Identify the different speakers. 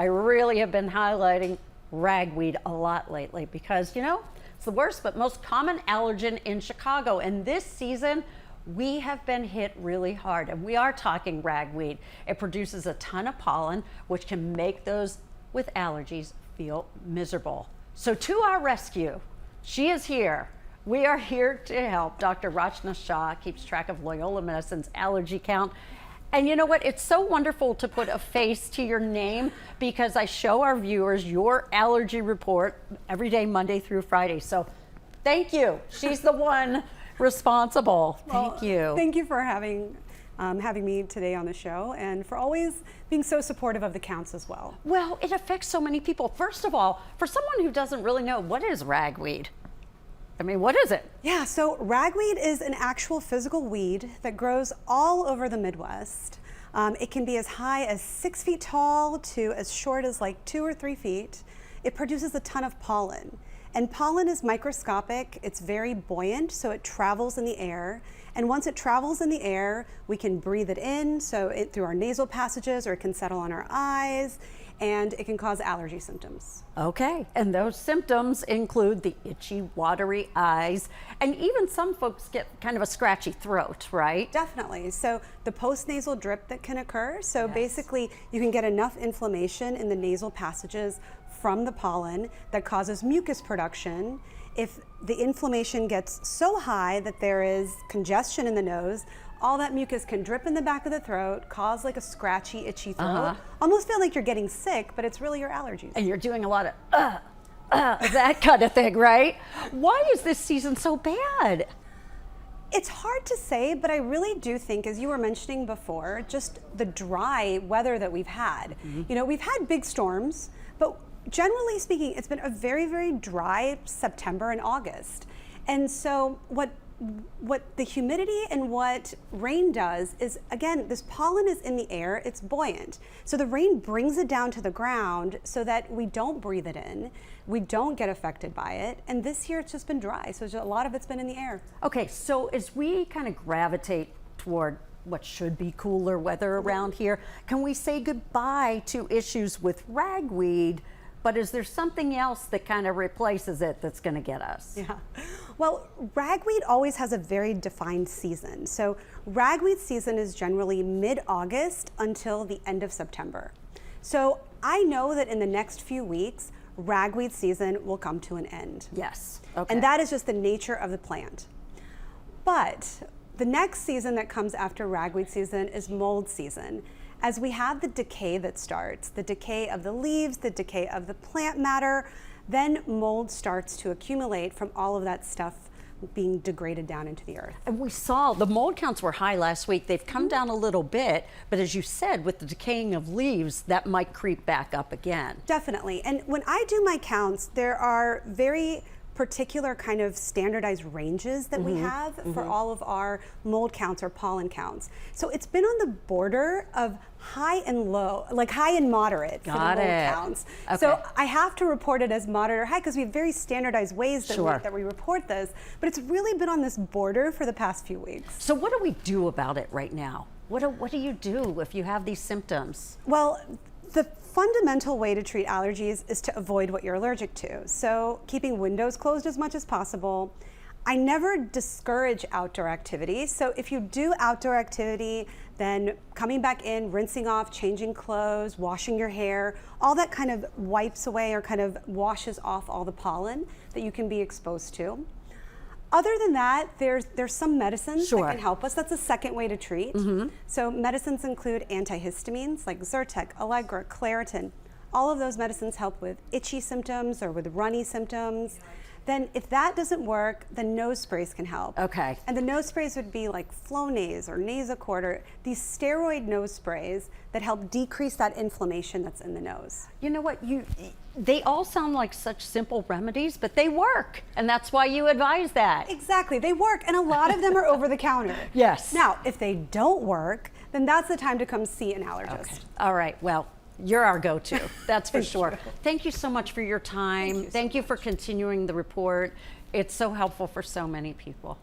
Speaker 1: I really have been highlighting ragweed a lot lately because, it's the worst but most common allergen in Chicago. And this season, we have been hit really hard, and we are talking ragweed. It produces a ton of pollen, which can make those with allergies feel miserable. So to our rescue, she is here. We are here to help. Dr. Rachna Shah keeps track of Loyola Medicine's allergy count. And you know what? It's so wonderful to put a face to your name because I show our viewers your allergy report every day, Monday through Friday. So thank you. She's the one responsible. Thank you.
Speaker 2: Thank you for having me today on the show and for always being so supportive of the counts as well.
Speaker 1: Well, it affects so many people. First of all, for someone who doesn't really know, what is ragweed? I mean, what is it?
Speaker 2: Yeah, so ragweed is an actual physical weed that grows all over the Midwest. It can be as high as 6 feet tall to as short as like 2 or 3 feet. It produces a ton of pollen. And pollen is microscopic, it's very buoyant, so it travels in the air. And once it travels in the air, we can breathe it in, through our nasal passages, or it can settle on our eyes, and it can cause allergy symptoms.
Speaker 1: Okay, and those symptoms include the itchy, watery eyes, and even some folks get kind of a scratchy throat, right?
Speaker 2: Definitely. So the postnasal drip that can occur, so
Speaker 1: Yes.
Speaker 2: basically you can get enough inflammation in the nasal passages from the pollen that causes mucus production. If the inflammation gets so high that there is congestion in the nose, all that mucus can drip in the back of the throat, cause like a scratchy, itchy throat. Almost feel like you're getting sick, but it's really your allergies.
Speaker 1: And you're doing a lot of that kind of thing, right? Why is this season so bad?
Speaker 2: It's hard to say, but I really do think, as you were mentioning before, just the dry weather that we've had. We've had big storms, but generally speaking, it's been a very, very dry September and August. And so what the humidity and what rain does is, again, this pollen is in the air, it's buoyant. So the rain brings it down to the ground so that we don't breathe it in, we don't get affected by it. And this year it's just been dry, so a lot of it's been in the air.
Speaker 1: Okay, so as we kind of gravitate toward what should be cooler weather around here, can we say goodbye to issues with ragweed? But is there something else that kind of replaces it that's going to get us?
Speaker 2: Yeah. Well, ragweed always has a very defined season. So ragweed season is generally mid-August until the end of September. So I know that in the next few weeks, ragweed season will come to an end.
Speaker 1: Yes. Okay.
Speaker 2: And that is just the nature of the plant. But the next season that comes after ragweed season is mold season. As we have the decay that starts, the decay of the leaves, the decay of the plant matter, then mold starts to accumulate from all of that stuff being degraded down into the earth.
Speaker 1: And we saw the mold counts were high last week. They've come down a little bit, but as you said, with the decaying of leaves, that might creep back up again.
Speaker 2: Definitely. And when I do my counts, there are very particular kind of standardized ranges that we have for all of our mold counts or pollen counts. So it's been on the border of high and low, like high and moderate for the mold counts.
Speaker 1: Okay.
Speaker 2: So I have to report it as moderate or high because we have very standardized ways that we report this, but it's really been on this border for the past few weeks.
Speaker 1: So what do we do about it right now? What do you do if you have these symptoms?
Speaker 2: Well, the fundamental way to treat allergies is to avoid what you're allergic to. So keeping windows closed as much as possible. I never discourage outdoor activity. So if you do outdoor activity, then coming back in, rinsing off, changing clothes, washing your hair, all that kind of wipes away or kind of washes off all the pollen that you can be exposed to. Other than that, there's some medicines that can help us. That's a second way to treat. So medicines include antihistamines like Zyrtec, Allegra, Claritin. All of those medicines help with itchy symptoms or with runny symptoms. Then if that doesn't work, then nose sprays can help.
Speaker 1: Okay.
Speaker 2: And the nose sprays would be like Flonase or Nasacort, or these steroid nose sprays that help decrease that inflammation that's in the nose.
Speaker 1: You know what, they all sound like such simple remedies, but they work. And that's why you advise that.
Speaker 2: Exactly, they work, and a lot of them are over the counter.
Speaker 1: Yes.
Speaker 2: Now, if they don't work, then that's the time to come see an allergist.
Speaker 1: Okay. All right, well, you're our go-to, that's for sure.
Speaker 2: You.
Speaker 1: Thank you so much for your time. Thank you for continuing the report. It's so helpful for so many people.